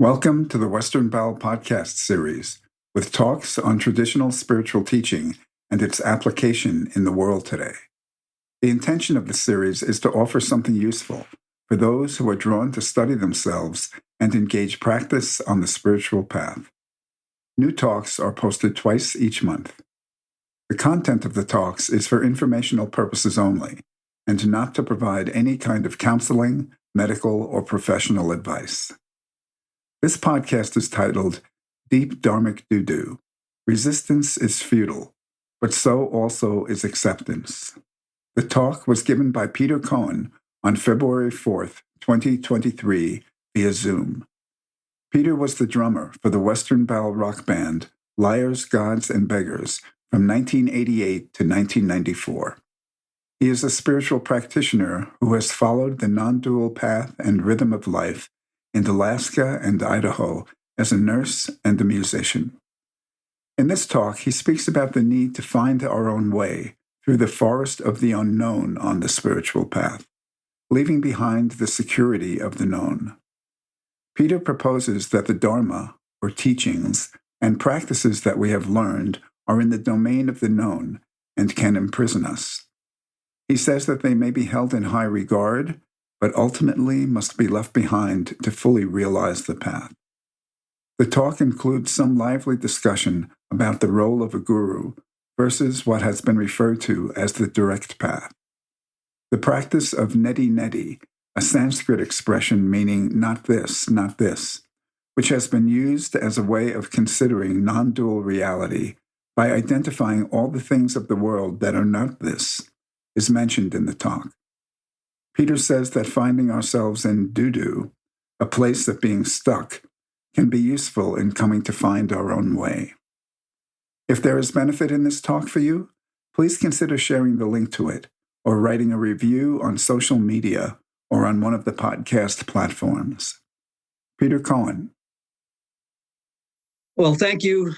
Welcome to the Western Baul podcast series, with talks on traditional spiritual teaching and its application in the world today. The intention of the series is to offer something useful for those who are drawn to study themselves and engage practice on the spiritual path. New talks are posted twice each month. The content of the talks is for informational purposes only, and not to provide any kind of counseling, medical, or professional advice. This podcast is titled Deep Dharmic Doo-Doo. Resistance is futile, but so also is acceptance. The talk was given by Peter Cohen on February 4th, 2023, via Zoom. Peter was the drummer for the Western Baul rock band Liars, Gods, and Beggars from 1988 to 1994. He is a spiritual practitioner who has followed the nondual path and rhythm of life in Alaska and Idaho as a nurse and a musician. In this talk, he speaks about the need to find our own way through the forest of the unknown on the spiritual path, leaving behind the security of the known. Peter proposes that the dharma, or teachings, and practices that we have learned are in the domain of the known and can imprison us. He says that they may be held in high regard, but ultimately must be left behind to fully realize the path. The talk includes some lively discussion about the role of a guru versus what has been referred to as the direct path. The practice of neti, a Sanskrit expression meaning not this, which has been used as a way of considering non-dual reality by identifying all the things of the world that are not this, is mentioned in the talk. Peter says that finding ourselves in doo-doo, a place of being stuck, can be useful in coming to find our own way. If there is benefit in this talk for you, please consider sharing the link to it or writing a review on social media or on one of the podcast platforms. Peter Cohen. Well, thank you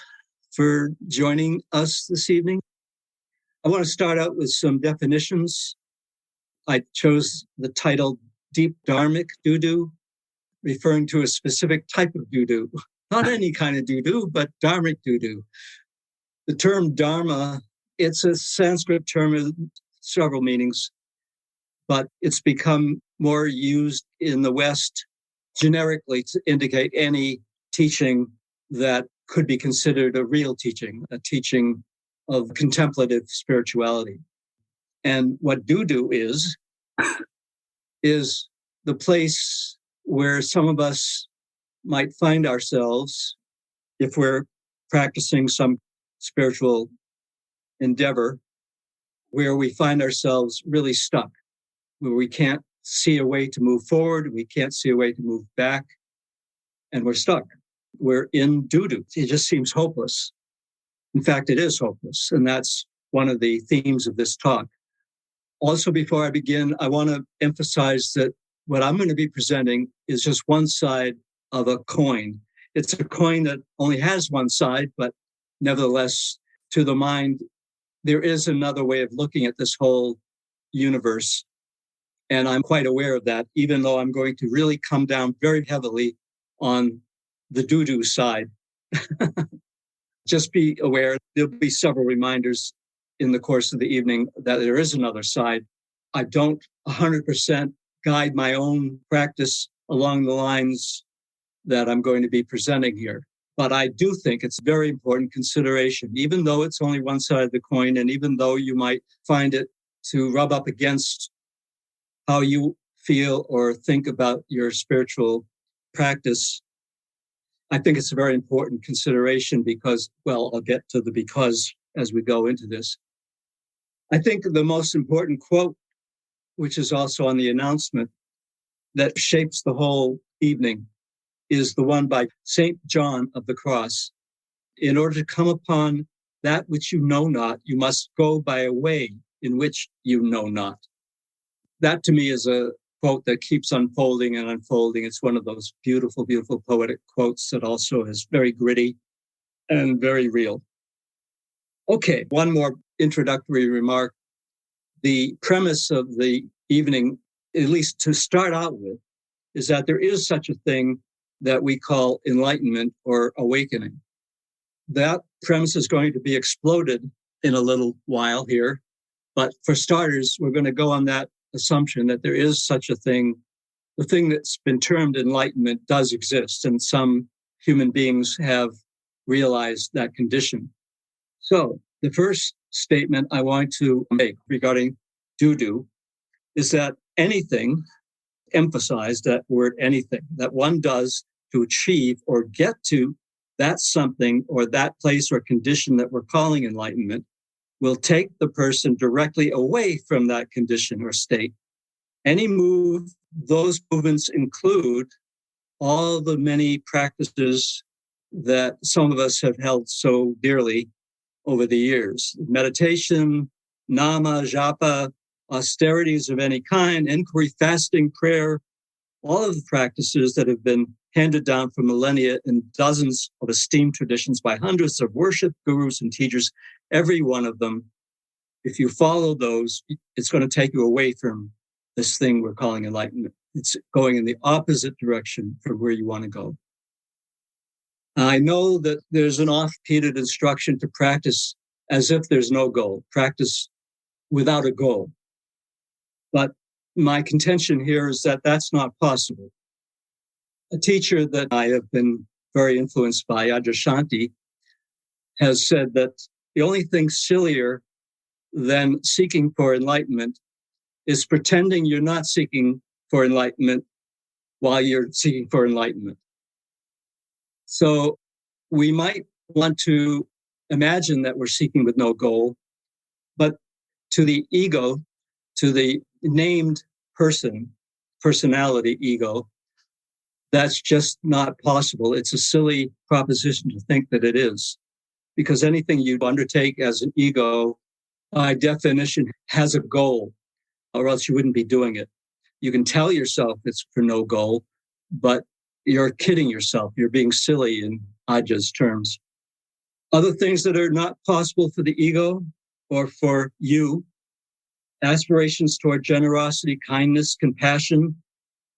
for joining us this evening. I want to start out with some definitions. I chose the title Deep Dharmic Doo-Doo, referring to a specific type of doo-doo. Not any kind of doo-doo, but Dharmic doo-doo. The term dharma, it's a Sanskrit term with several meanings, but it's become more used in the West generically to indicate any teaching that could be considered a real teaching, a teaching of contemplative spirituality. And what doo-doo is the place where some of us might find ourselves if we're practicing some spiritual endeavor, where we find ourselves really stuck, where we can't see a way to move forward, we can't see a way to move back, and we're stuck. We're in doo-doo. It just seems hopeless. In fact, it is hopeless, and that's one of the themes of this talk. Also, before I begin, I want to emphasize that what I'm going to be presenting is just one side of a coin. It's a coin that only has one side, but nevertheless, to the mind, there is another way of looking at this whole universe. And I'm quite aware of that, even though I'm going to really come down very heavily on the doo-doo side. Just be aware, there'll be several reminders in the course of the evening that there is another side. I don't 100% guide my own practice along the lines that I'm going to be presenting here. But I do think it's a very important consideration, even though it's only one side of the coin, and even though you might find it to rub up against how you feel or think about your spiritual practice. I think it's a very important consideration because, well, I'll get to the because as we go into this. I think the most important quote, which is also on the announcement, that shapes the whole evening is the one by St. John of the Cross. In order to come upon that which you know not, you must go by a way in which you know not. That to me is a quote that keeps unfolding and unfolding. It's one of those beautiful, beautiful poetic quotes that also is very gritty and very real. Okay, one more introductory remark. The premise of the evening, at least to start out with, is that there is such a thing that we call enlightenment or awakening. That premise is going to be exploded in a little while here. But for starters, we're going to go on that assumption that there is such a thing. The thing that's been termed enlightenment does exist, and some human beings have realized that condition. So the first statement I want to make regarding do is that anything, emphasize that word anything, that one does to achieve or get to that something or that place or condition that we're calling enlightenment will take the person directly away from that condition or state. Any move, those movements include all the many practices that some of us have held so dearly over the years. Meditation, nama, japa, austerities of any kind, inquiry, fasting, prayer, all of the practices that have been handed down for millennia in dozens of esteemed traditions by hundreds of worship gurus and teachers, every one of them, if you follow those, it's going to take you away from this thing we're calling enlightenment. It's going in the opposite direction from where you want to go. I know that there's an oft-repeated instruction to practice as if there's no goal, practice without a goal. But my contention here is that that's not possible. A teacher that I have been very influenced by, Adyashanti, has said that the only thing sillier than seeking for enlightenment is pretending you're not seeking for enlightenment while you're seeking for enlightenment. So we might want to imagine that we're seeking with no goal, but to the ego, to the named personality ego, that's just not possible. It's a silly proposition to think that it is, because anything you undertake as an ego, by definition, has a goal, or else you wouldn't be doing it. You can tell yourself it's for no goal, but you're kidding yourself. You're being silly in Ajah's terms. Other things that are not possible for the ego or for you, aspirations toward generosity, kindness, compassion,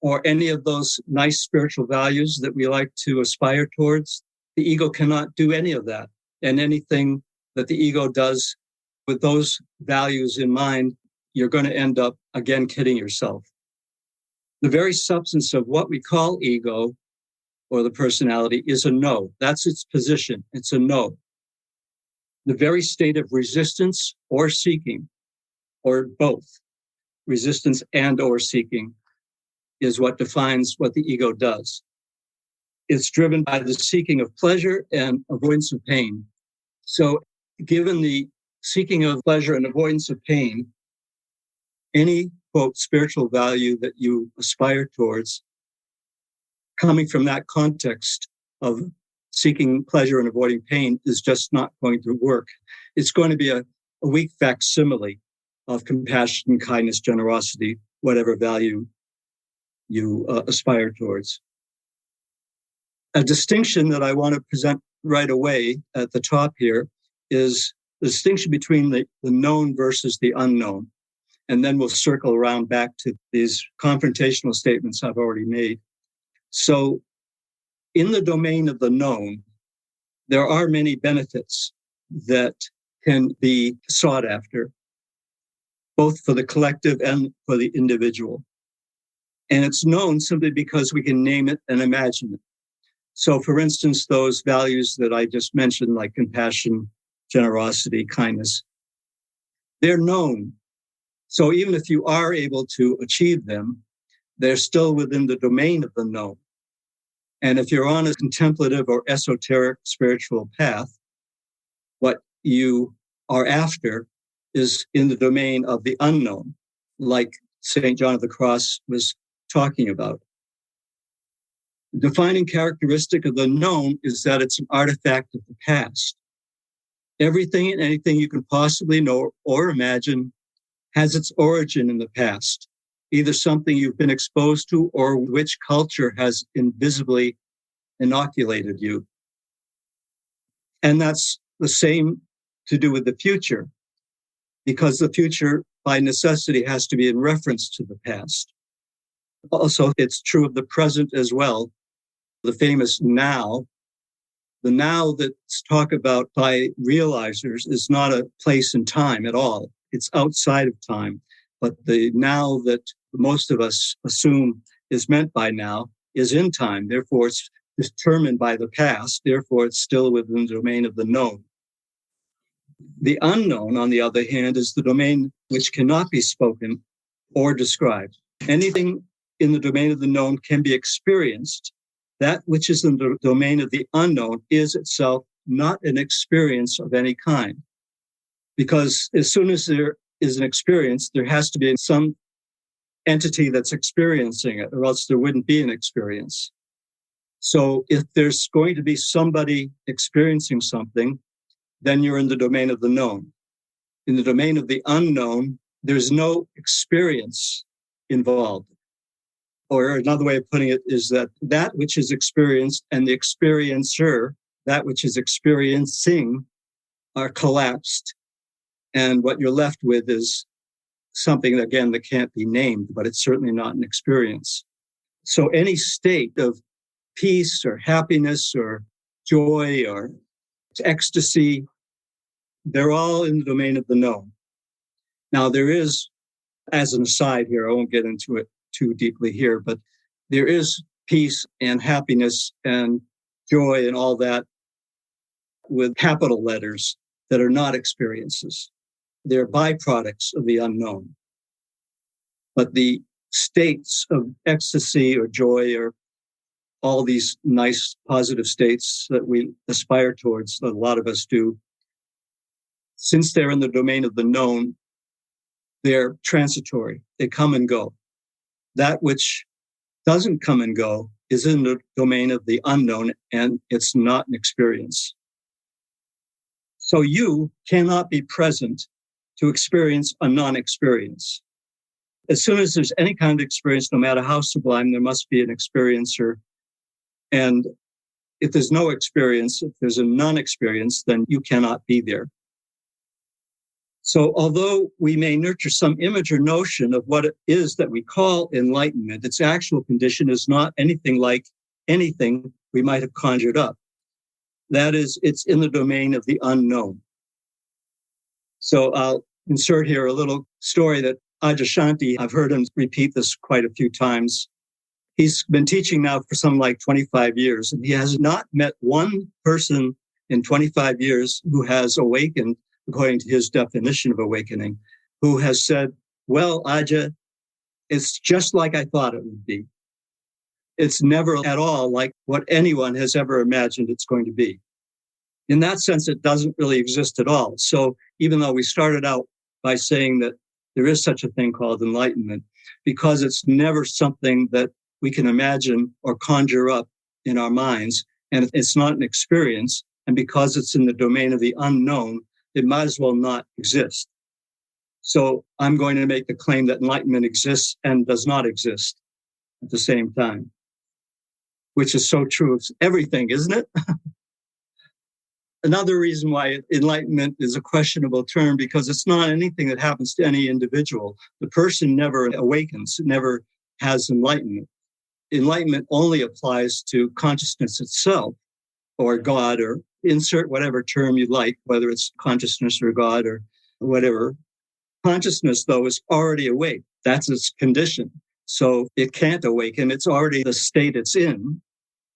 or any of those nice spiritual values that we like to aspire towards. The ego cannot do any of that. And anything that the ego does with those values in mind, you're going to end up, again, kidding yourself. The very substance of what we call ego or the personality is a no. That's its position. It's a no. The very state of resistance or seeking, or both, resistance and or seeking, is what defines what the ego does. It's driven by the seeking of pleasure and avoidance of pain. So given the seeking of pleasure and avoidance of pain, any, quote, spiritual value that you aspire towards, coming from that context of seeking pleasure and avoiding pain, is just not going to work. It's going to be a weak facsimile of compassion, kindness, generosity, whatever value you aspire towards. A distinction that I want to present right away at the top here is the distinction between the known versus the unknown. And then we'll circle around back to these confrontational statements I've already made. So in the domain of the known, there are many benefits that can be sought after, both for the collective and for the individual. And it's known simply because we can name it and imagine it. So for instance, those values that I just mentioned, like compassion, generosity, kindness, they're known. So even if you are able to achieve them, they're still within the domain of the known. And if you're on a contemplative or esoteric spiritual path, what you are after is in the domain of the unknown, like St. John of the Cross was talking about. The defining characteristic of the known is that it's an artifact of the past. Everything and anything you can possibly know or imagine has its origin in the past, either something you've been exposed to or which culture has invisibly inoculated you. And that's the same to do with the future, because the future by necessity has to be in reference to the past. Also, it's true of the present as well. the famous now. The now that's talked about by realizers is not a place in time at all. It's outside of time. But the now that most of us assume is meant by now is in time. Therefore, it's determined by the past. Therefore, it's still within the domain of the known. The unknown, on the other hand, is the domain which cannot be spoken or described. Anything in the domain of the known can be experienced. That which is in the domain of the unknown is itself not an experience of any kind. Because as soon as there is an experience, there has to be some entity that's experiencing it, or else there wouldn't be an experience. So if there's going to be somebody experiencing something, then you're in the domain of the known. In the domain of the unknown, there's no experience involved. Or another way of putting it is that which is experienced and the experiencer, that which is experiencing, are collapsed. And what you're left with is something, again, that can't be named, but it's certainly not an experience. So any state of peace or happiness or joy or ecstasy, they're all in the domain of the known. Now, there is, as an aside here, I won't get into it too deeply here, but there is peace and happiness and joy and all that with capital letters that are not experiences. They're byproducts of the unknown. But the states of ecstasy or joy or all these nice positive states that we aspire towards, that a lot of us do, since they're in the domain of the known, they're transitory. They come and go. That which doesn't come and go is in the domain of the unknown, and it's not an experience. So you cannot be present to experience a non-experience. As soon as there's any kind of experience, no matter how sublime, there must be an experiencer. And if there's no experience, if there's a non-experience, then you cannot be there. So although we may nurture some image or notion of what it is that we call enlightenment, its actual condition is not anything like anything we might have conjured up. That is, it's in the domain of the unknown. So I'll insert here a little story that Adyashanti, I've heard him repeat this quite a few times. He's been teaching now for something like 25 years, and he has not met one person in 25 years who has awakened, according to his definition of awakening, who has said, well, Ajah, it's just like I thought it would be. It's never at all like what anyone has ever imagined it's going to be. In that sense, it doesn't really exist at all. So even though we started out by saying that there is such a thing called enlightenment, because it's never something that we can imagine or conjure up in our minds, and it's not an experience, and because it's in the domain of the unknown, it might as well not exist. So I'm going to make the claim that enlightenment exists and does not exist at the same time, which is so true of everything, isn't it? Another reason why enlightenment is a questionable term, because it's not anything that happens to any individual. The person never awakens, never has enlightenment. Enlightenment only applies to consciousness itself, or God, or insert whatever term you like, whether it's consciousness or God or whatever. Consciousness, though, is already awake. That's its condition. So it can't awaken. It's already the state it's in.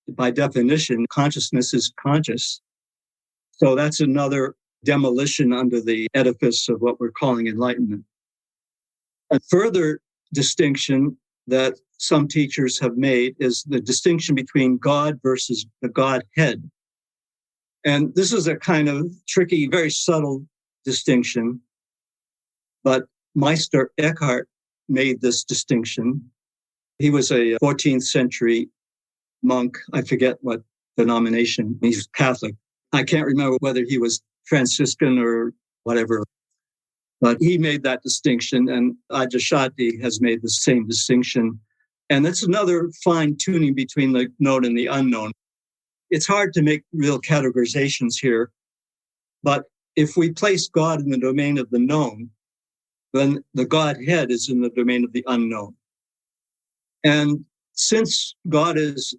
By definition, consciousness is conscious. So that's another demolition under the edifice of what we're calling enlightenment. A further distinction that some teachers have made is the distinction between God versus the Godhead. And this is a kind of tricky, very subtle distinction, but Meister Eckhart made this distinction. He was a 14th century monk. I forget what denomination. He's Catholic. I can't remember whether he was Franciscan or whatever, but he made that distinction, and Adyashanti has made the same distinction. And that's another fine tuning between the known and the unknown. It's hard to make real categorizations here, but if we place God in the domain of the known, then the Godhead is in the domain of the unknown. And since God is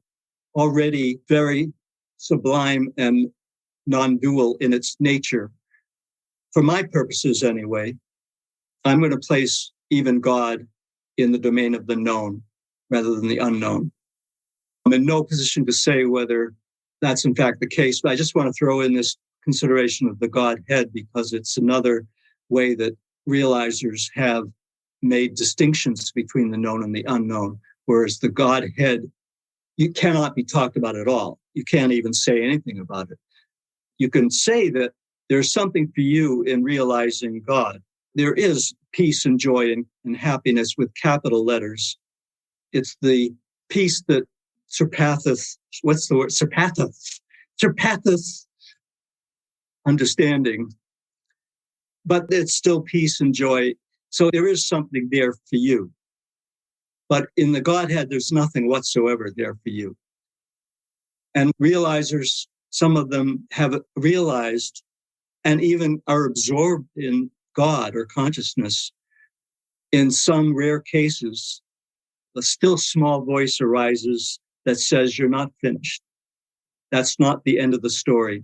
already very sublime and non-dual in its nature. For my purposes anyway, I'm going to place even God in the domain of the known rather than the unknown. I'm in no position to say whether that's in fact the case, but I just want to throw in this consideration of the Godhead because it's another way that realizers have made distinctions between the known and the unknown, whereas the Godhead, you cannot be talked about at all. You can't even say anything about it. You can say that there's something for you in realizing God. There is peace and joy and happiness with capital letters. It's the peace that surpasseth, what's the word? Surpasseth understanding. But it's still peace and joy. So there is something there for you. But in the Godhead, there's nothing whatsoever there for you. And realizers, some of them have realized and even are absorbed in God or consciousness. In some rare cases, a still small voice arises that says, you're not finished. That's not the end of the story.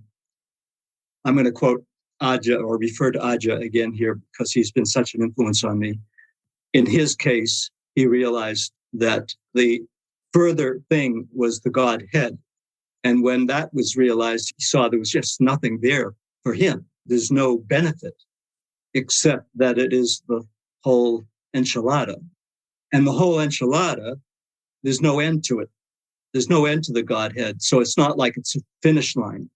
I'm going to quote Aja or refer to Aja again here because he's been such an influence on me. In his case, he realized that the further thing was the Godhead. And when that was realized, he saw there was just nothing there for him. There's no benefit except that it is the whole enchilada. And the whole enchilada, there's no end to it. There's no end to the Godhead. So it's not like it's a finish line.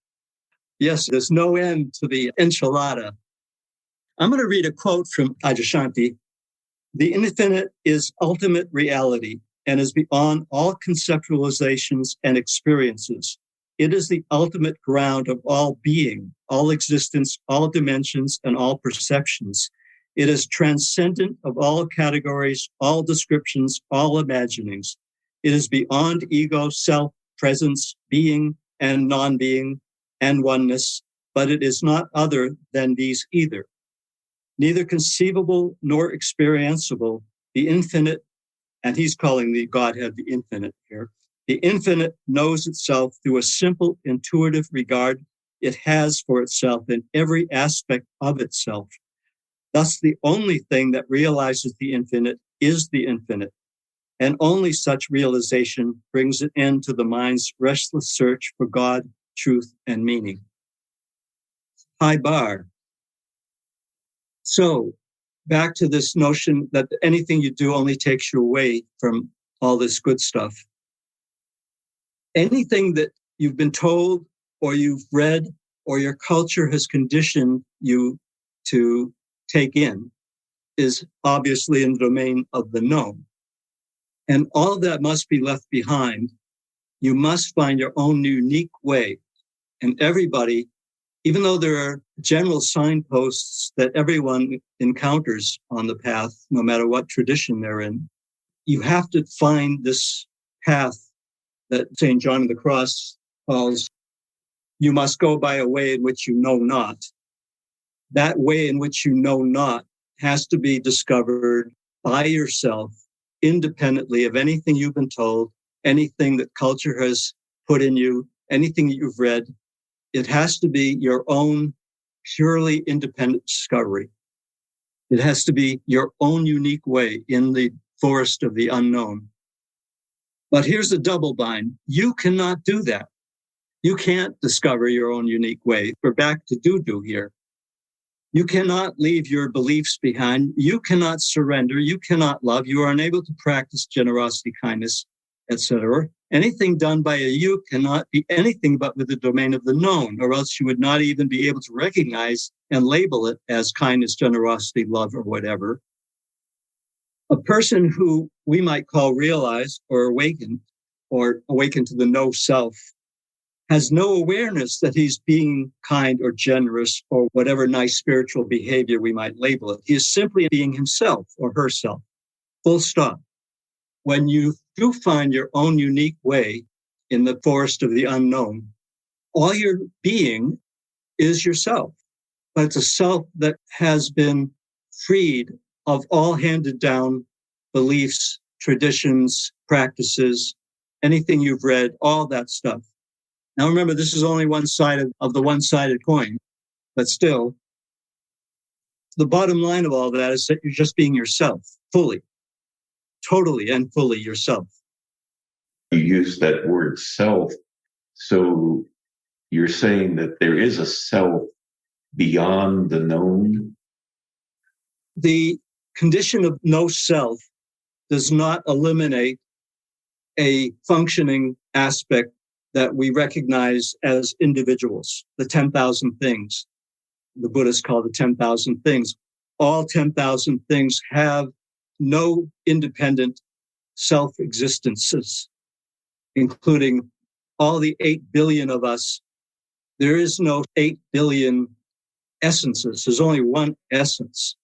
Yes, there's no end to the enchilada. I'm going to read a quote from Adyashanti. The infinite is ultimate reality and is beyond all conceptualizations and experiences. It is the ultimate ground of all being, all existence, all dimensions, and all perceptions. It is transcendent of all categories, all descriptions, all imaginings. It is beyond ego, self, presence, being, and non-being, and oneness, but it is not other than these either. Neither conceivable nor experienceable, the infinite, and he's calling the Godhead the infinite here, the infinite knows itself through a simple intuitive regard it has for itself in every aspect of itself. Thus, the only thing that realizes the infinite is the infinite, and only such realization brings an end to the mind's restless search for God, truth, and meaning. High bar. So, back to this notion that anything you do only takes you away from all this good stuff. Anything that you've been told or you've read or your culture has conditioned you to take in is obviously in the domain of the known. And all of that must be left behind. You must find your own unique way. And everybody, even though there are general signposts that everyone encounters on the path, no matter what tradition they're in, you have to find this path that St. John of the Cross calls, you must go by a way in which you know not. That way in which you know not has to be discovered by yourself, independently of anything you've been told, anything that culture has put in you, anything that you've read. It has to be your own purely independent discovery. It has to be your own unique way in the forest of the unknown. But here's the double bind. You cannot do that. You can't discover your own unique way. We're back to do here. You cannot leave your beliefs behind. You cannot surrender. You cannot love. You are unable to practice generosity, kindness, etc. Anything done by a you cannot be anything but with the domain of the known, or else you would not even be able to recognize and label it as kindness, generosity, love, or whatever. A person who we might call realized or awakened to the no self has no awareness that he's being kind or generous or whatever nice spiritual behavior we might label it. He is simply being himself or herself. Full stop. When you do find your own unique way in the forest of the unknown, all your being is yourself. But it's a self that has been freed of all handed down beliefs, traditions, practices, anything you've read, all that stuff. Now remember, this is only one side of the one-sided coin, but still, the bottom line of all that is that you're just being yourself, fully, totally and fully yourself. You use that word self, so you're saying that there is a self beyond the known? The condition of no self does not eliminate a functioning aspect that we recognize as individuals, the 10,000 things. The Buddhists call the 10,000 things. All 10,000 things have no independent self-existences, including all the 8 billion of us. There is no 8 billion essences. There's only one essence.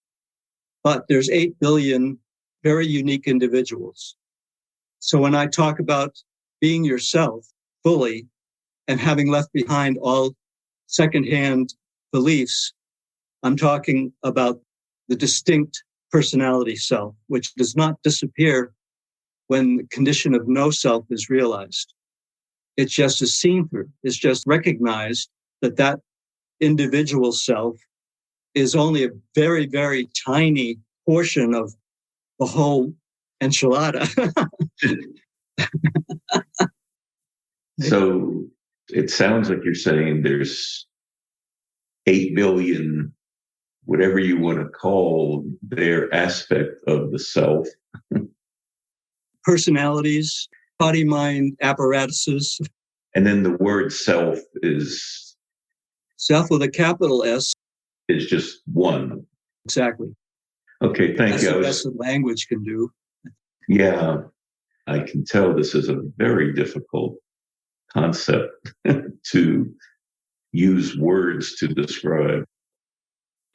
But there's 8 billion very unique individuals. So when I talk about being yourself fully and having left behind all secondhand beliefs, I'm talking about the distinct personality self, which does not disappear when the condition of no self is realized. It just is seen through. It's just recognized that that individual self is only a very, very tiny portion of the whole enchilada. So it sounds like you're saying there's 8 billion, whatever you want to call their aspect of the self. Personalities, body-mind apparatuses. And then the word self is... Self with a capital S. Is just one. Exactly. Okay, thank That's you. the best that language can do. Yeah, I can tell this is a very difficult concept to use words to describe.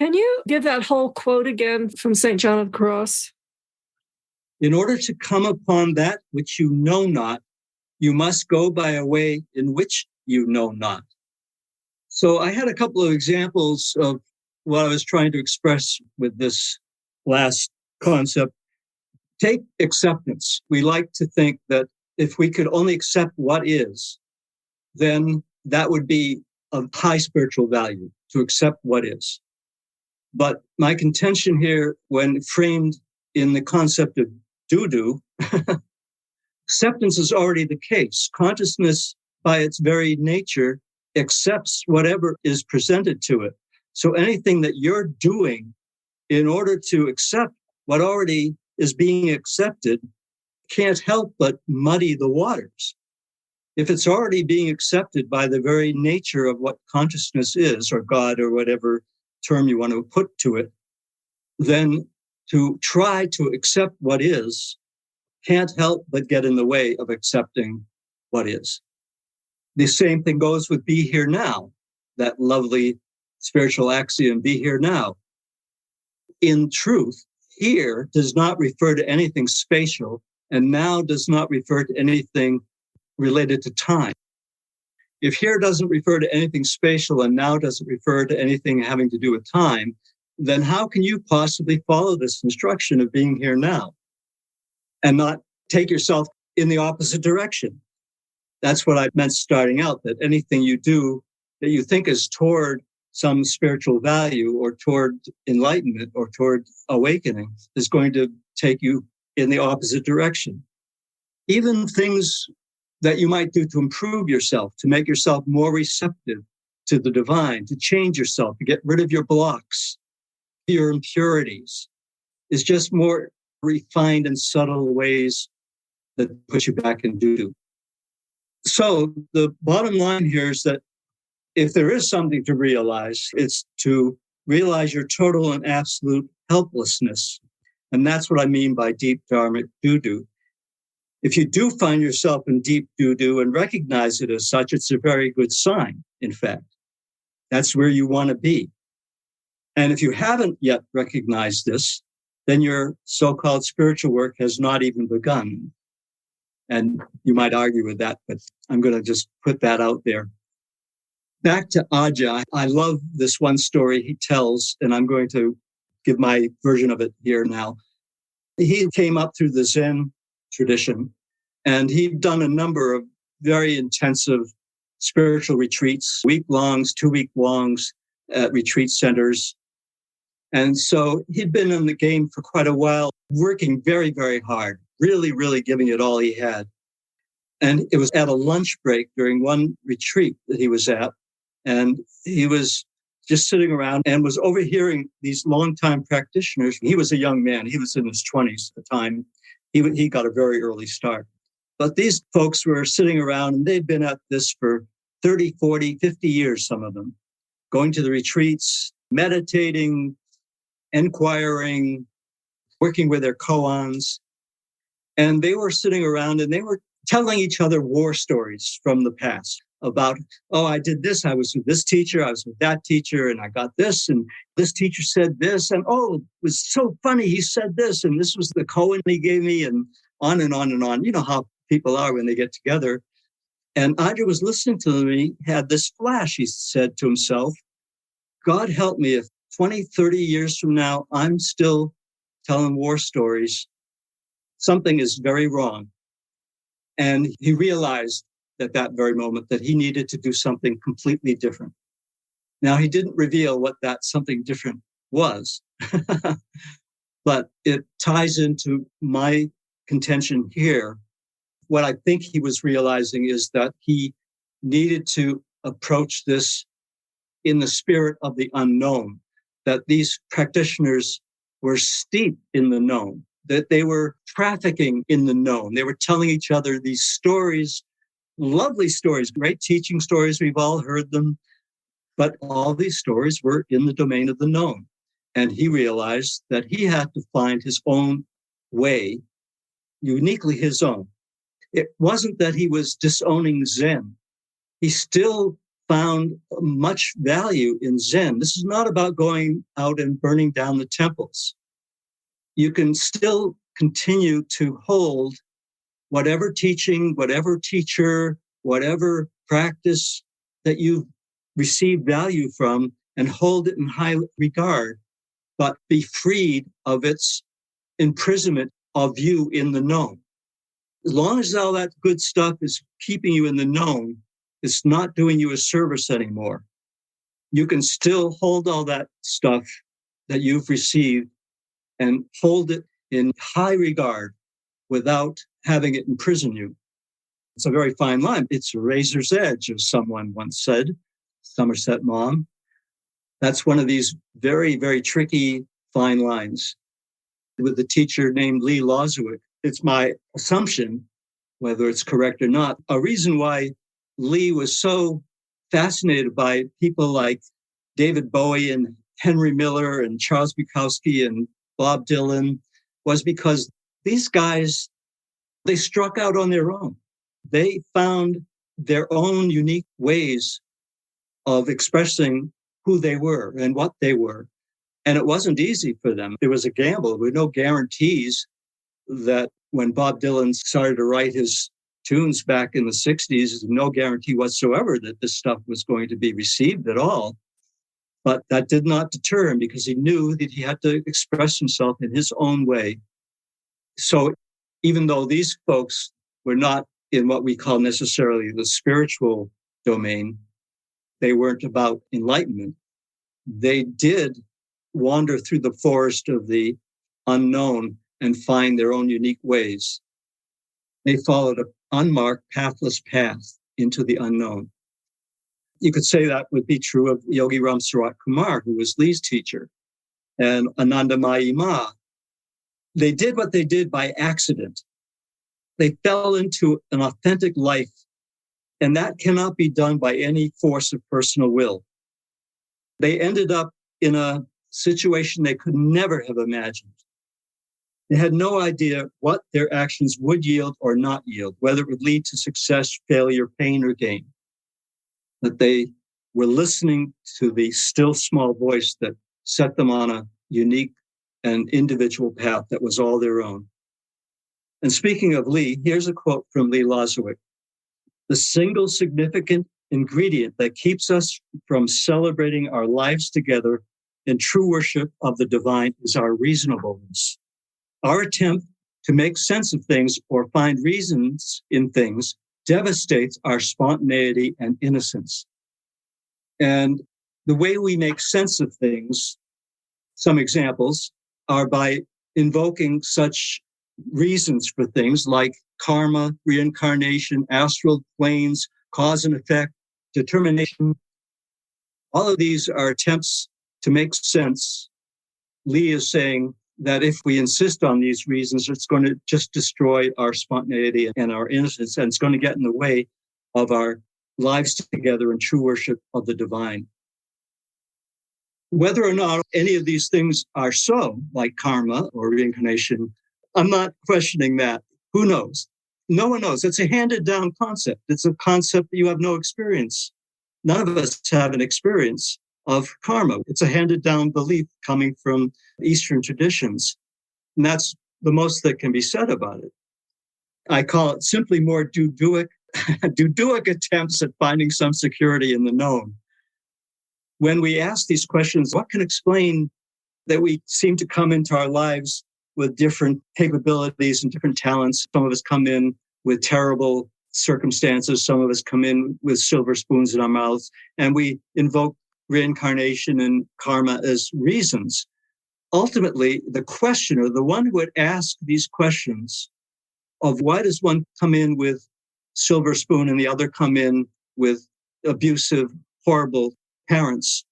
Can you give that whole quote again from St. John of the Cross? In order to come upon that which you know not, you must go by a way in which you know not. So I had a couple of examples of what I was trying to express with this last concept. Take acceptance. We like to think that if we could only accept what is, then that would be of high spiritual value, to accept what is. But my contention here, when framed in the concept of do-do, acceptance is already the case. Consciousness, by its very nature, accepts whatever is presented to it. So anything that you're doing in order to accept what already is being accepted can't help but muddy the waters. If it's already being accepted by the very nature of what consciousness is, or God, or whatever term you want to put to it, then to try to accept what is can't help but get in the way of accepting what is. The same thing goes with be here now, that lovely spiritual axiom, be here now. In truth, here does not refer to anything spatial, and now does not refer to anything related to time. If here doesn't refer to anything spatial and now doesn't refer to anything having to do with time, then how can you possibly follow this instruction of being here now and not take yourself in the opposite direction? That's what I meant starting out, that anything you do that you think is toward some spiritual value or toward enlightenment or toward awakening is going to take you in the opposite direction. Even things that you might do to improve yourself, to make yourself more receptive to the divine, to change yourself, to get rid of your blocks, your impurities, is just more refined and subtle ways that put you back in doo-doo. So the bottom line here is that if there is something to realize, it's to realize your total and absolute helplessness. And that's what I mean by deep dharmic doo-doo. If you do find yourself in deep doo-doo and recognize it as such, it's a very good sign, in fact. That's where you want to be. And if you haven't yet recognized this, then your so-called spiritual work has not even begun. And you might argue with that, but I'm going to just put that out there. Back to Aja, I love this one story he tells, and I'm going to give my version of it here now. He came up through the Zen tradition, And he'd done a number of very intensive spiritual retreats, week-longs, 2-week-longs at retreat centers. And so he'd been in the game for quite a while, working very, very hard, really, really giving it all he had. And it was at a lunch break during one retreat that he was at. And he was just sitting around and was overhearing these longtime practitioners. He was a young man. He was in his 20s at the time. He got a very early start. But these folks were sitting around, and they'd been at this for 30, 40, 50 years, some of them, going to the retreats, meditating, inquiring, working with their koans. And they were sitting around and they were telling each other war stories from the past about, oh, I did this. I was with this teacher. I was with that teacher, and I got this. And this teacher said this. And oh, it was so funny. He said this. And this was the Cohen he gave me, and on and on and on. You know how people are when they get together. And Andre was listening to them. And he had this flash. He said to himself, God help me if 20, 30 years from now, I'm still telling war stories. Something is very wrong. And he realized at that very moment that he needed to do something completely different. Now, he didn't reveal what that something different was, but it ties into my contention here. What I think he was realizing is that he needed to approach this in the spirit of the unknown, that these practitioners were steeped in the known, that they were trafficking in the known. They were telling each other these stories, lovely stories, great teaching stories. We've all heard them. But all these stories were in the domain of the known. And he realized that he had to find his own way, uniquely his own. It wasn't that he was disowning Zen. He still found much value in Zen. This is not about going out and burning down the temples. You can still continue to hold whatever teaching, whatever teacher, whatever practice that you've received value from, and hold it in high regard, but be freed of its imprisonment of you in the known. As long as all that good stuff is keeping you in the known, it's not doing you a service anymore. You can still hold all that stuff that you've received and hold it in high regard without having it imprison you. It's a very fine line. It's a razor's edge, as someone once said, Somerset Maugham. That's one of these very, very tricky fine lines. With a teacher named Lee Lozowick, it's my assumption, whether it's correct or not, a reason why Lee was so fascinated by people like David Bowie and Henry Miller and Charles Bukowski and Bob Dylan was because these guys, they struck out on their own. They found their own unique ways of expressing who they were and what they were. And it wasn't easy for them. It was a gamble. There were no guarantees that when Bob Dylan started to write his tunes back in the 60s, no guarantee whatsoever that this stuff was going to be received at all. But that did not deter him because he knew that he had to express himself in his own way. So even though these folks were not in what we call necessarily the spiritual domain, they weren't about enlightenment. They did wander through the forest of the unknown and find their own unique ways. They followed an unmarked, pathless path into the unknown. You could say that would be true of Yogi Ram Sarat Kumar, who was Lee's teacher, and Anandamayi Ma. They did what they did by accident. They fell into an authentic life, and that cannot be done by any force of personal will. They ended up in a situation they could never have imagined. They had no idea what their actions would yield or not yield, whether it would lead to success, failure, pain, or gain. But they were listening to the still small voice that set them on a unique and individual path that was all their own. And speaking of Lee, here's a quote from Lee Lozowick. The single significant ingredient that keeps us from celebrating our lives together in true worship of the divine is our reasonableness. Our attempt to make sense of things or find reasons in things devastates our spontaneity and innocence. And the way we make sense of things, some examples, are by invoking such reasons for things like karma, reincarnation, astral planes, cause and effect, determination. All of these are attempts to make sense. Lee is saying that if we insist on these reasons, it's going to just destroy our spontaneity and our innocence, and it's going to get in the way of our lives together in true worship of the divine. Whether or not any of these things are so, like karma or reincarnation, I'm not questioning that. Who knows? No one knows. It's a handed down concept. It's a concept that you have no experience. None of us have an experience of karma. It's a handed down belief coming from Eastern traditions. And that's the most that can be said about it. I call it simply more duduic attempts at finding some security in the known. When we ask these questions, what can explain that we seem to come into our lives with different capabilities and different talents? Some of us come in with terrible circumstances. Some of us come in with silver spoons in our mouths, and we invoke reincarnation and karma as reasons. Ultimately, the questioner, the one who would ask these questions of why does one come in with silver spoon and the other come in with abusive, horrible parents,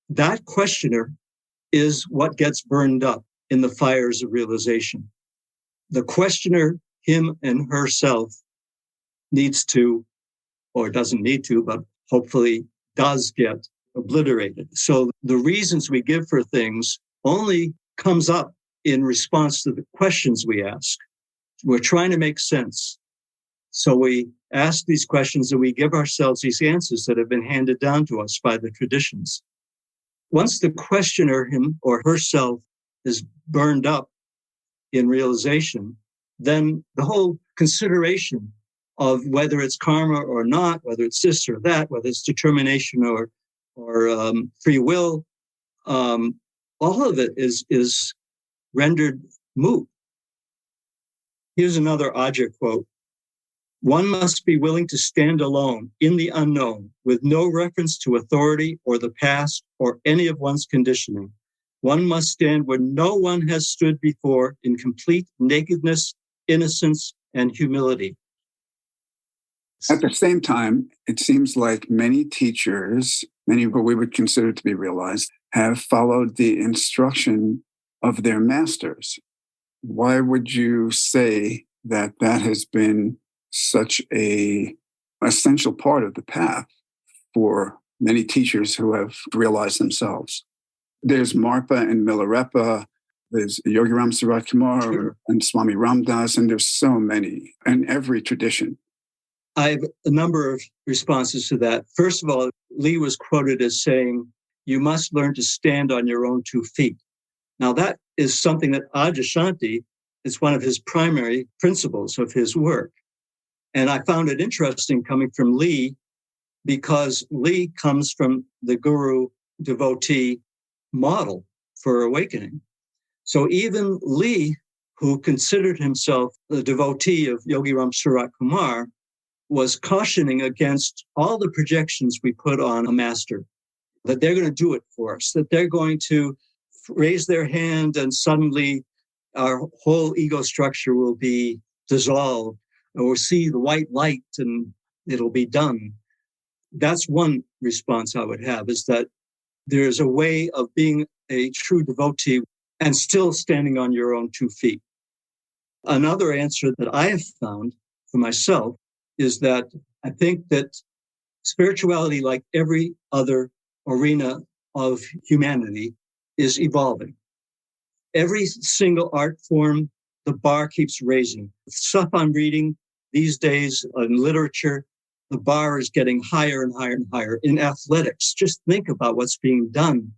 that questioner is what gets burned up in the fires of realization. The questioner, him and herself, needs to, or doesn't need to, but hopefully does get obliterated. So the reasons we give for things only comes up in response to the questions we ask. We're trying to make sense. So we ask these questions and we give ourselves these answers that have been handed down to us by the traditions. Once the questioner, him or herself, is burned up in realization, then the whole consideration of whether it's karma or not, whether it's this or that, whether it's determination or free will, all of it is rendered moot. Here's another Ajah quote. One must be willing to stand alone in the unknown with no reference to authority or the past or any of one's conditioning. One must stand where no one has stood before in complete nakedness, innocence, and humility. At the same time, it seems like many teachers, many who we would consider to be realized, have followed the instruction of their masters. Why would you say that has been such an essential part of the path for many teachers who have realized themselves? There's Marpa and Milarepa, there's Yogiram Surat Kumar Sure. and Swami Ramdas, and there's so many in every tradition. I have a number of responses to that. First of all, Lee was quoted as saying, you must learn to stand on your own 2 feet. Now, that is something that Adyashanti is one of his primary principles of his work. And I found it interesting coming from Lee because Lee comes from the guru-devotee model for awakening. So even Lee, who considered himself a devotee of Yogiram Surat Kumar, was cautioning against all the projections we put on a master, that they're going to do it for us, that they're going to raise their hand and suddenly our whole ego structure will be dissolved, or we'll see the white light and it'll be done. That's one response I would have, is that there's a way of being a true devotee and still standing on your own 2 feet. Another answer that I have found for myself is that I think that spirituality, like every other arena of humanity, is evolving. Every single art form, the bar keeps raising. Stuff I'm reading these days in literature, the bar is getting higher and higher and higher. In athletics, just think about what's being done.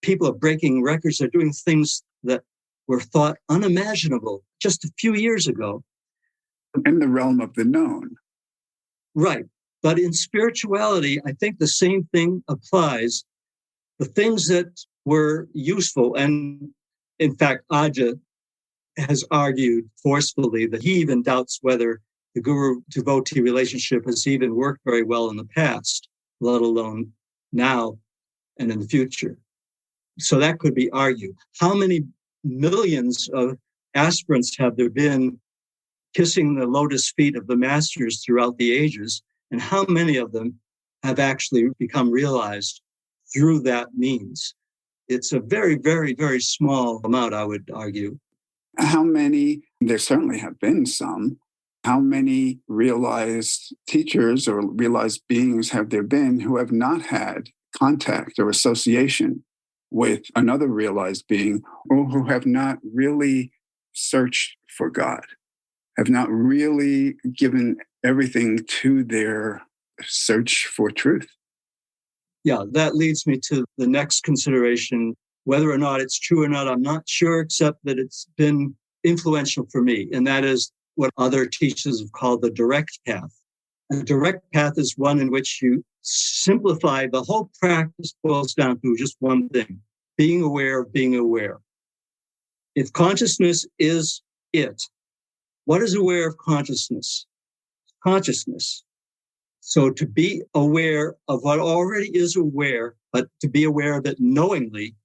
People are breaking records. They're doing things that were thought unimaginable just a few years ago. In the realm of the known. Right. But in spirituality, I think the same thing applies. The things that were useful, and in fact, Ajah has argued forcefully that he even doubts whether the guru-devotee relationship has even worked very well in the past, let alone now and in the future. So that could be argued. How many millions of aspirants have there been kissing the lotus feet of the masters throughout the ages, and how many of them have actually become realized through that means? It's a very, very, very small amount, I would argue. How many, there certainly have been some, how many realized teachers or realized beings have there been who have not had contact or association with another realized being, or who have not really searched for God, have not really given everything to their search for truth? Yeah, that leads me to the next consideration. Whether or not it's true or not, I'm not sure, except that it's been influential for me. And that is what other teachers have called the direct path. A direct path is one in which you simplify the whole practice, boils down to just one thing: being aware of being aware. If consciousness is it, what is aware of consciousness? Consciousness. So to be aware of what already is aware, but to be aware of it knowingly,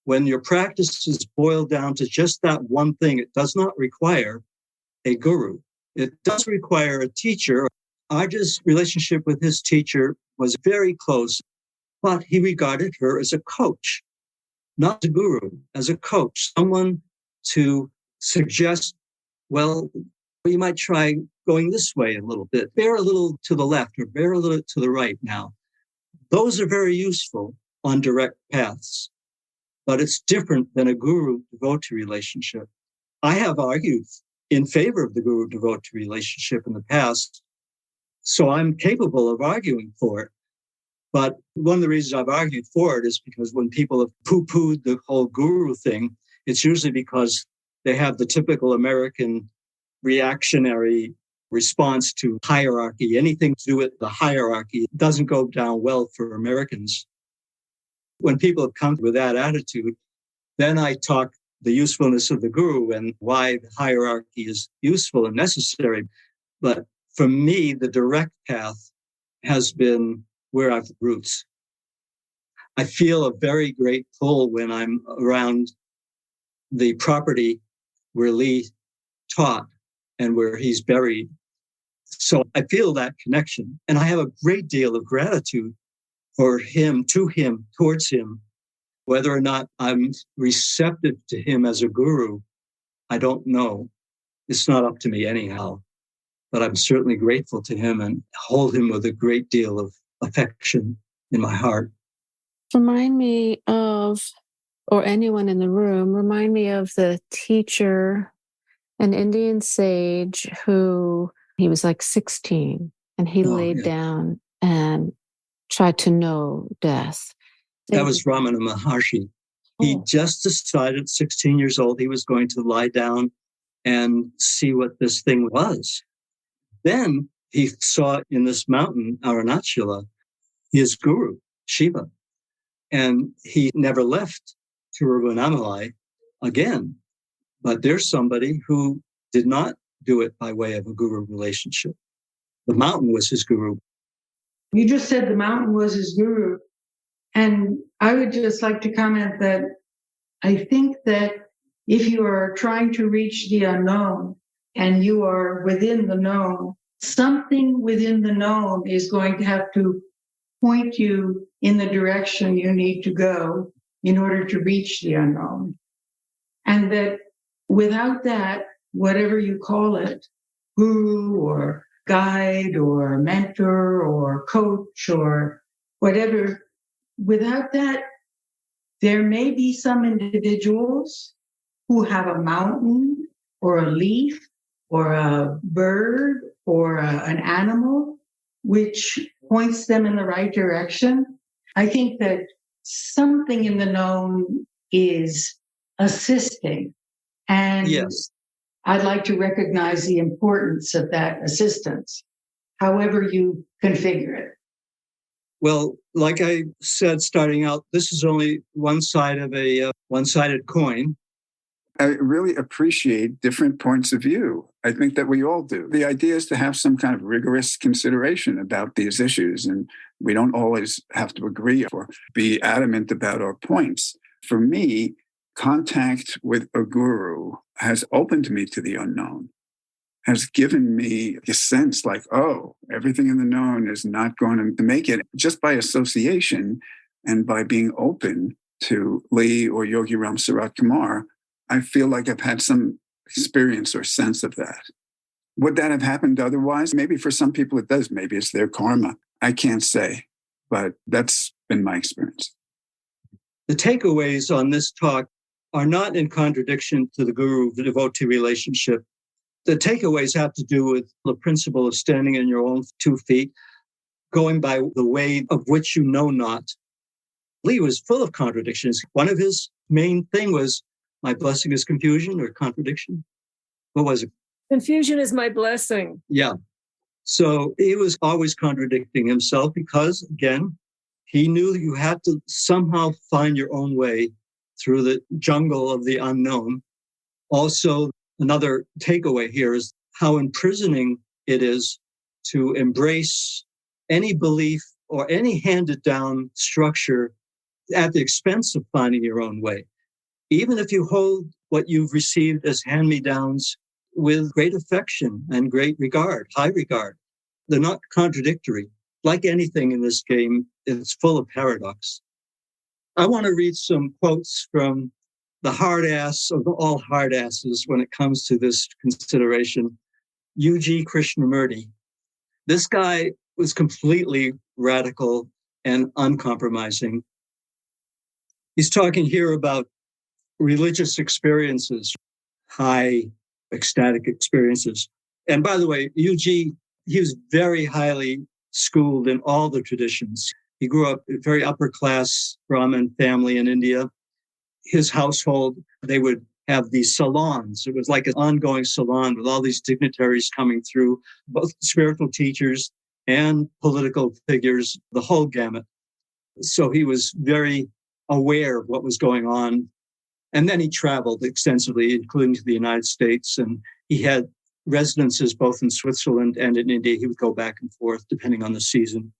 when your practice is boiled down to just that one thing, it does not require a guru. It does require a teacher. Ajah's relationship with his teacher was very close, but he regarded her as a coach, not a guru, as a coach, someone to suggest, well, you might try going this way a little bit, bear a little to the left or bear a little to the right now. Those are very useful on direct paths, but it's different than a guru-devotee relationship. I have argued in favor of the guru-devotee relationship in the past, so I'm capable of arguing for it. But one of the reasons I've argued for it is because when people have poo-pooed the whole guru thing, it's usually because they have the typical American reactionary response to hierarchy. Anything to do with the hierarchy doesn't go down well for Americans. When people have come with that attitude, then I talk the usefulness of the guru and why the hierarchy is useful and necessary. But for me, the direct path has been where I've roots. I feel a very great pull when I'm around the property where Lee taught and where he's buried. So I feel that connection. And I have a great deal of gratitude for him, to him, towards him. Whether or not I'm receptive to him as a guru, I don't know. It's not up to me anyhow. But I'm certainly grateful to him and hold him with a great deal of affection in my heart. Remind me of, or anyone in the room, remind me of the teacher, an Indian sage who, he was like 16 and he laid down and tried to know death. That was Ramana Maharshi. He just decided at 16 years old he was going to lie down and see what this thing was. Then he saw in this mountain, Arunachala, his guru, Shiva. And he never left Tiruvannamalai again. But there's somebody who did not do it by way of a guru relationship. The mountain was his guru. You just said the mountain was his guru. And I would just like to comment that I think that if you are trying to reach the unknown and you are within the known, something within the known is going to have to point you in the direction you need to go in order to reach the unknown. And that without that, whatever you call it, guru or guide or mentor or coach or whatever, without that, there may be some individuals who have a mountain or a leaf or a bird or an animal which points them in the right direction. I think that something in the known is assisting. And yes, I'd like to recognize the importance of that assistance, however you configure it. Well, like I said, starting out, this is only one side of a one-sided coin. I really appreciate different points of view. I think that we all do. The idea is to have some kind of rigorous consideration about these issues, and we don't always have to agree or be adamant about our points. For me, contact with a guru has opened me to the unknown, has given me a sense like, oh, everything in the known is not going to make it, just by association and by being open to Lee or Yogi Ram Sarat Kumar. I feel like I've had some experience or sense of that. Would that have happened otherwise? Maybe for some people it does. Maybe it's their karma. I can't say, but that's been my experience. The takeaways on this talk are not in contradiction to the guru-devotee relationship. The takeaways have to do with the principle of standing on your own 2 feet, going by the way of which you know not. Lee was full of contradictions. One of his main thing was, my blessing is confusion or contradiction. What was it? Confusion is my blessing. Yeah. So he was always contradicting himself because, again, he knew you had to somehow find your own way through the jungle of the unknown. Also, another takeaway here is how imprisoning it is to embrace any belief or any handed down structure at the expense of finding your own way. Even if you hold what you've received as hand-me-downs with great affection and great regard, high regard, they're not contradictory. Like anything in this game, it's full of paradox. I want to read some quotes from the hard ass of all hard asses when it comes to this consideration, U.G. Krishnamurti. This guy was completely radical and uncompromising. He's talking here about religious experiences, high ecstatic experiences. And by the way, UG, he was very highly schooled in all the traditions. He grew up in a very upper class Brahmin family in India. His household, they would have these salons. It was like an ongoing salon with all these dignitaries coming through, both spiritual teachers and political figures, the whole gamut. So he was very aware of what was going on. And then he traveled extensively, including to the United States. And he had residences both in Switzerland and in India. He would go back and forth depending on the season.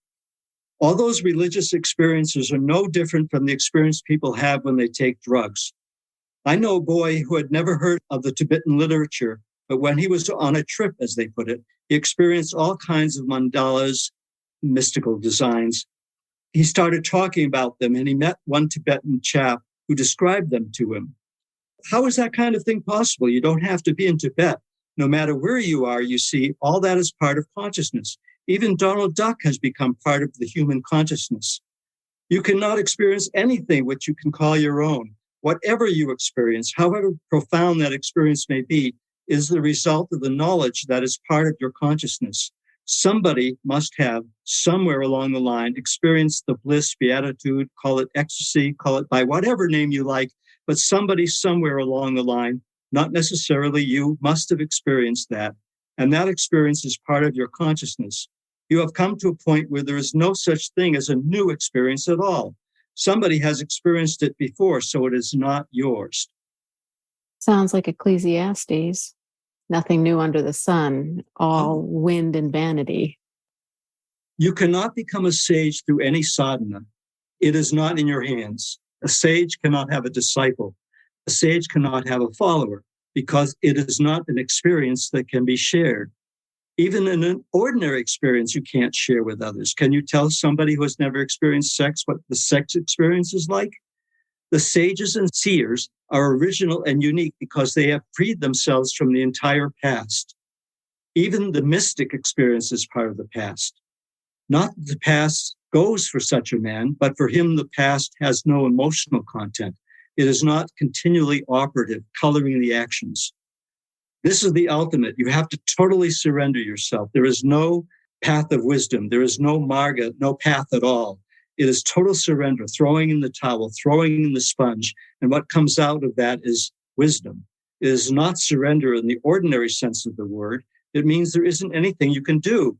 All those religious experiences are no different from the experience people have when they take drugs. I know a boy who had never heard of the Tibetan literature, but when he was on a trip, as they put it, he experienced all kinds of mandalas, mystical designs. He started talking about them, and he met one Tibetan chap who described them to him. How is that kind of thing possible? You don't have to be in Tibet. No matter where you are, you see, all that is part of consciousness. Even Donald Duck has become part of the human consciousness. You cannot experience anything which you can call your own. Whatever you experience, however profound that experience may be, is the result of the knowledge that is part of your consciousness. Somebody must have, somewhere along the line, experienced the bliss, beatitude, call it ecstasy, call it by whatever name you like, but somebody somewhere along the line, not necessarily you, must have experienced that. And that experience is part of your consciousness. You have come to a point where there is no such thing as a new experience at all. Somebody has experienced it before, so it is not yours. Sounds like Ecclesiastes. Nothing new under the sun, all wind and vanity. You cannot become a sage through any sadhana. It is not in your hands. A sage cannot have a disciple. A sage cannot have a follower because it is not an experience that can be shared. Even in an ordinary experience, you can't share with others. Can you tell somebody who has never experienced sex what the sex experience is like? The sages and seers are original and unique because they have freed themselves from the entire past. Even the mystic experience is part of the past. Not that the past goes for such a man, but for him the past has no emotional content. It is not continually operative, coloring the actions. This is the ultimate. You have to totally surrender yourself. There is no path of wisdom. There is no marga, no path at all. It is total surrender, throwing in the towel, throwing in the sponge. And what comes out of that is wisdom. It is not surrender in the ordinary sense of the word. It means there isn't anything you can do.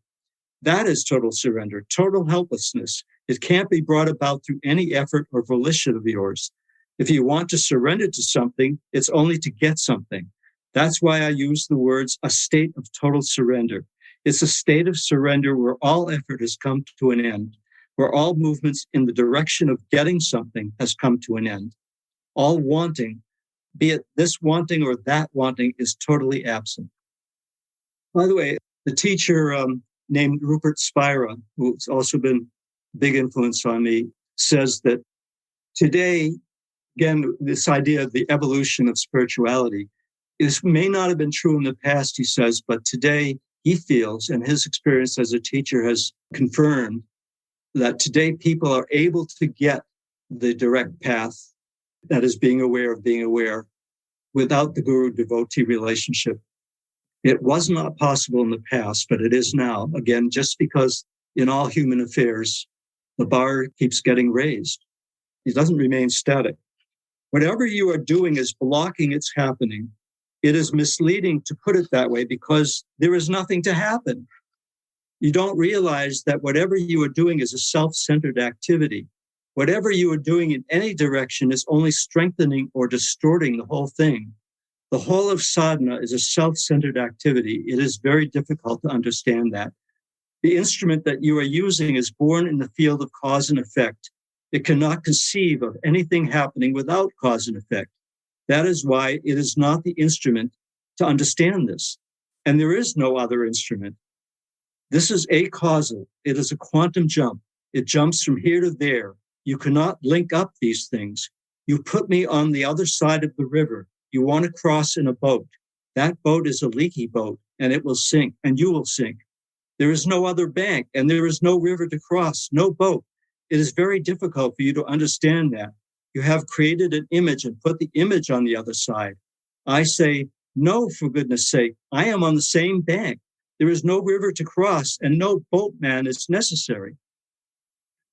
That is total surrender, total helplessness. It can't be brought about through any effort or volition of yours. If you want to surrender to something, it's only to get something. That's why I use the words a state of total surrender. It's a state of surrender where all effort has come to an end, where all movements in the direction of getting something has come to an end. All wanting, be it this wanting or that wanting, is totally absent. By the way, the teacher named Rupert Spira, who's also been a big influence on me, says that today, again, this idea of the evolution of spirituality, this may not have been true in the past, he says, but today he feels, and his experience as a teacher has confirmed, that today people are able to get the direct path, that is being aware, without the guru-devotee relationship. It was not possible in the past, but it is now. Again, just because in all human affairs, the bar keeps getting raised. It doesn't remain static. Whatever you are doing is blocking its happening. It is misleading to put it that way because there is nothing to happen. You don't realize that whatever you are doing is a self-centered activity. Whatever you are doing in any direction is only strengthening or distorting the whole thing. The whole of sadhana is a self-centered activity. It is very difficult to understand that. The instrument that you are using is born in the field of cause and effect. It cannot conceive of anything happening without cause and effect. That is why it is not the instrument to understand this. And there is no other instrument. This is acausal. It is a quantum jump. It jumps from here to there. You cannot link up these things. You put me on the other side of the river. You want to cross in a boat. That boat is a leaky boat, and it will sink, and you will sink. There is no other bank, and there is no river to cross, no boat. It is very difficult for you to understand that. You have created an image and put the image on the other side. I say, no, for goodness sake, I am on the same bank. There is no river to cross, and no boatman is necessary.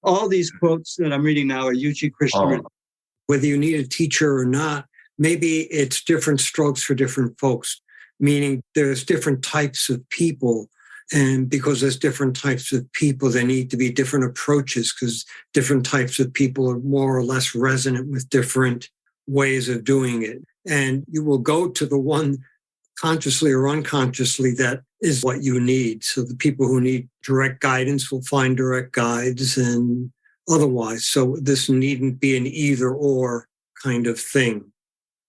All these quotes that I'm reading now are U.G. Krishnamurti. Whether you need a teacher or not, maybe it's different strokes for different folks, meaning there's different types of people. And because there's different types of people, there need to be different approaches because different types of people are more or less resonant with different ways of doing it. And you will go to the one consciously or unconsciously that is what you need. So the people who need direct guidance will find direct guides and otherwise. So this needn't be an either or kind of thing.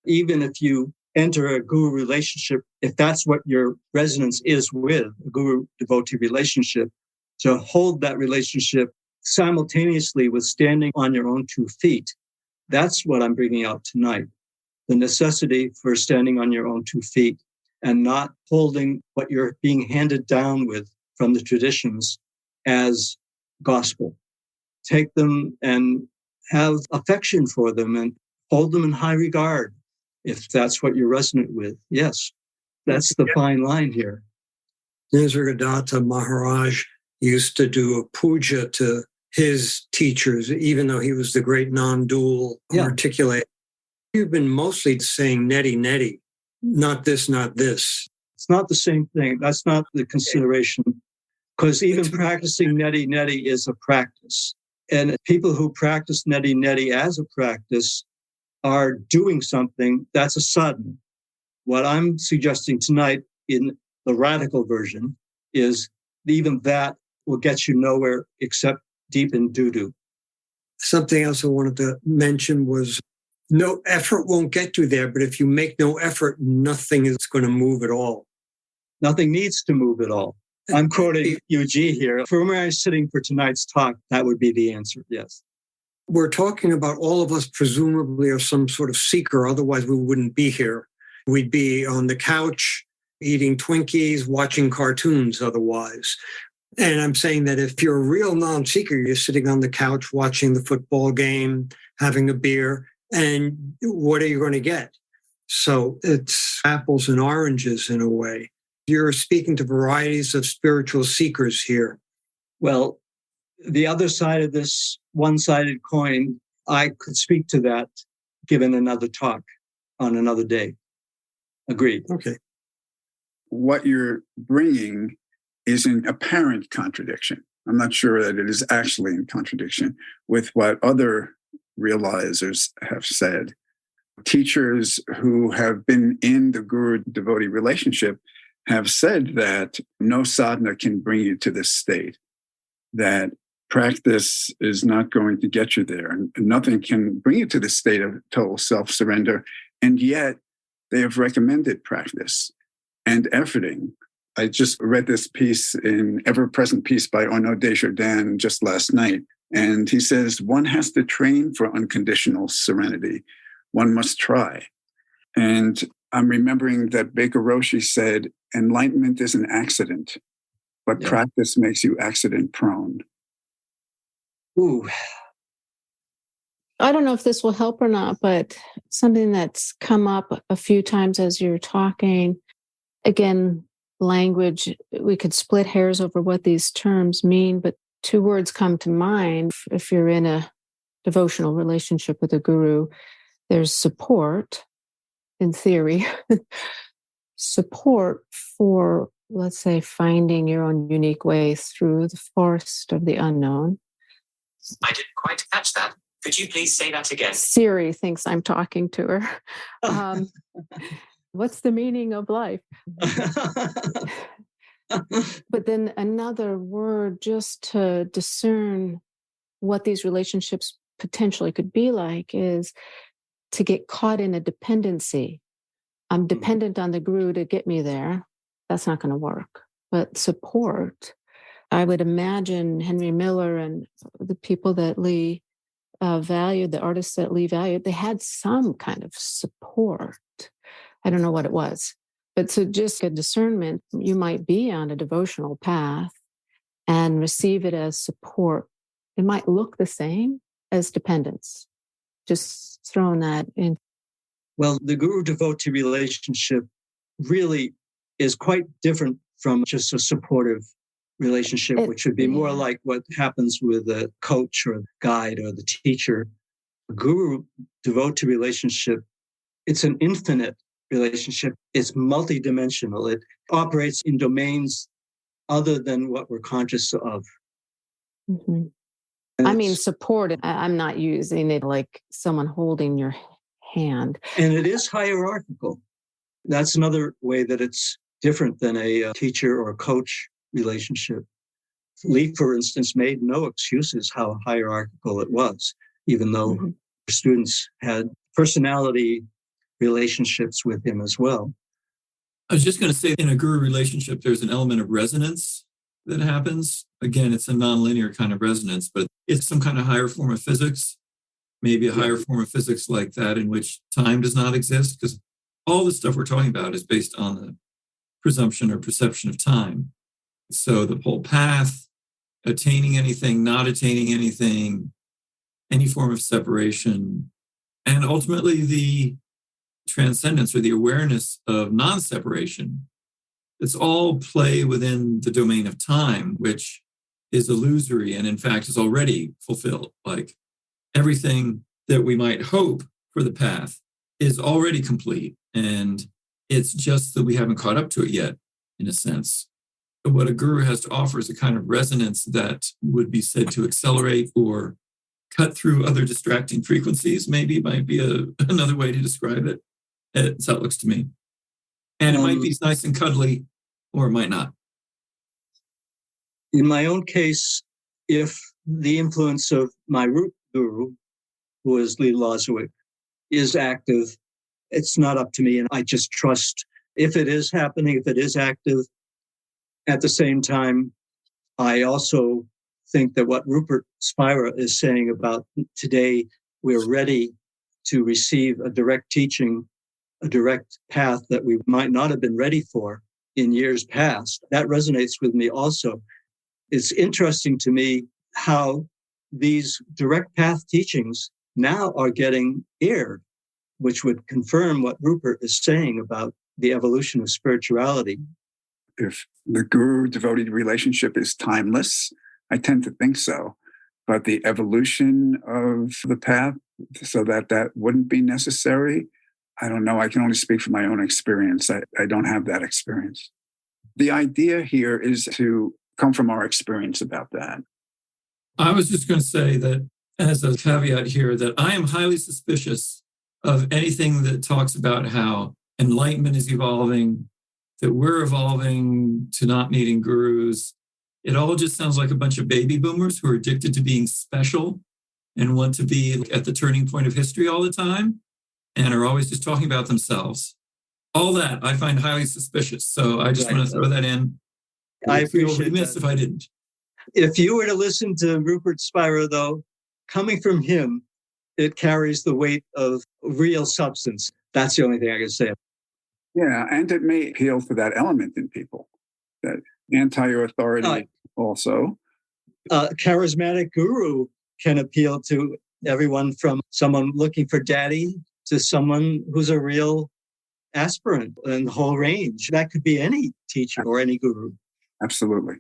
Even if you enter a guru relationship, if that's what your resonance is with, a guru-devotee relationship, to hold that relationship simultaneously with standing on your own 2 feet. That's what I'm bringing out tonight. The necessity for standing on your own 2 feet and not holding what you're being handed down with from the traditions as gospel. Take them and have affection for them and hold them in high regard. If that's what you're resonant with, yes, that's the fine line here. Nisargadatta Maharaj used to do a puja to his teachers, even though he was the great non-dual articulator. You've been mostly saying neti neti, not this, not this. It's not the same thing. That's not the consideration. Because even practicing neti neti is a practice. And people who practice neti neti as a practice are doing something that's a sadhana. What I'm suggesting tonight in the radical version is even that will get you nowhere except deep in doo-doo. Something else I wanted to mention was no effort won't get you there, but if you make no effort, nothing is going to move at all. Nothing needs to move at all. I'm quoting UG here. From where I'm sitting for tonight's talk, that would be the answer, yes. We're talking about all of us presumably are some sort of seeker, otherwise we wouldn't be here. We'd be on the couch, eating Twinkies, watching cartoons otherwise. And I'm saying that if you're a real non-seeker, you're sitting on the couch watching the football game, having a beer, and what are you going to get? So it's apples and oranges in a way. You're speaking to varieties of spiritual seekers here. Well, the other side of this one-sided coin, I could speak to that given another talk on another day. Agreed. Okay. What you're bringing is in apparent contradiction. I'm not sure that it is actually in contradiction with what other realizers have said. Teachers who have been in the guru-devotee relationship have said that no sadhana can bring you to this state, that practice is not going to get you there, and nothing can bring you to this state of total self-surrender. And yet they have recommended practice and efforting. I just read this piece in Ever-Present Peace by Arnaud Desjardins just last night. And he says, one has to train for unconditional serenity. One must try. And I'm remembering that Baker Roshi said, enlightenment is an accident, but practice makes you accident prone. Ooh. I don't know if this will help or not, but something that's come up a few times as you're talking, again, language, we could split hairs over what these terms mean, but two words come to mind. If you're in a devotional relationship with a guru, there's support, in theory, support for, let's say, finding your own unique way through the forest of the unknown. I didn't quite catch that. Could you please say that again? Siri thinks I'm talking to her. What's the meaning of life? But then another word just to discern what these relationships potentially could be like is to get caught in a dependency. I'm dependent on the guru to get me there. That's not going to work. But support, I would imagine Henry Miller and the people that Lee valued, the artists that Lee valued, they had some kind of support. I don't know what it was. But so just a discernment, you might be on a devotional path and receive it as support. It might look the same as dependence. Just throwing that in. Well, the guru-devotee relationship really is quite different from just a supportive relationship, which would be more like what happens with a coach or the guide or the teacher. A guru-devotee relationship, it's an infinite relationship. It's multidimensional. It operates in domains other than what we're conscious of. Mm-hmm. I mean, support, I'm not using it like someone holding your hand. And it is hierarchical. That's another way that it's different than a teacher or a coach relationship. Lee, for instance, made no excuses how hierarchical it was, even though students had personality relationships with him as well. I was just going to say, in a guru relationship, there's an element of resonance that happens. Again, it's a nonlinear kind of resonance, but it's some kind of higher form of physics, maybe a higher form of physics like that in which time does not exist, because all the stuff we're talking about is based on the presumption or perception of time. So the whole path, attaining anything, not attaining anything, any form of separation, and ultimately the transcendence or the awareness of non-separation. It's all play within the domain of time, which is illusory and in fact is already fulfilled. Like everything that we might hope for the path is already complete. And it's just that we haven't caught up to it yet, in a sense. But what a guru has to offer is a kind of resonance that would be said to accelerate or cut through other distracting frequencies, maybe might be another way to describe it. That's how it looks to me. And it might be nice and cuddly, or it might not. In my own case, if the influence of my root guru, who is Lee Lozowick, is active, it's not up to me. And I just trust if it is happening, if it is active. At the same time, I also think that what Rupert Spira is saying about today, we're ready to receive a direct teaching, a direct path that we might not have been ready for in years past. That resonates with me also. It's interesting to me how these direct path teachings now are getting aired, which would confirm what Rupert is saying about the evolution of spirituality. If the guru-devotee relationship is timeless, I tend to think so. But the evolution of the path, so that wouldn't be necessary, I don't know. I can only speak from my own experience. I don't have that experience. The idea here is to come from our experience about that. I was just going to say that as a caveat here that I am highly suspicious of anything that talks about how enlightenment is evolving, that we're evolving to not needing gurus. It all just sounds like a bunch of baby boomers who are addicted to being special and want to be at the turning point of history all the time and are always just talking about themselves. All that I find highly suspicious. So I just want to throw that in. I would feel appreciate remiss that. if I didn't. If you were to listen to Rupert Spira, though, coming from him, it carries the weight of real substance. That's the only thing I can say. Yeah, and it may appeal to that element in people, that anti-authority also. Charismatic guru can appeal to everyone from someone looking for daddy to someone who's a real aspirant, and the whole range. That could be any teacher or any guru. Absolutely.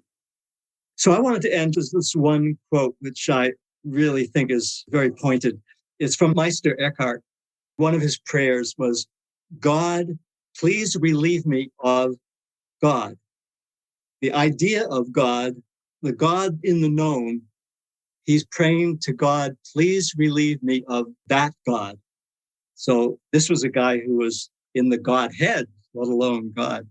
So I wanted to end with this one quote, which I really think is very pointed. It's from Meister Eckhart. One of his prayers was, God, please relieve me of God. The idea of God, the God in the known, he's praying to God, please relieve me of that God. So this was a guy who was in the Godhead, let alone God.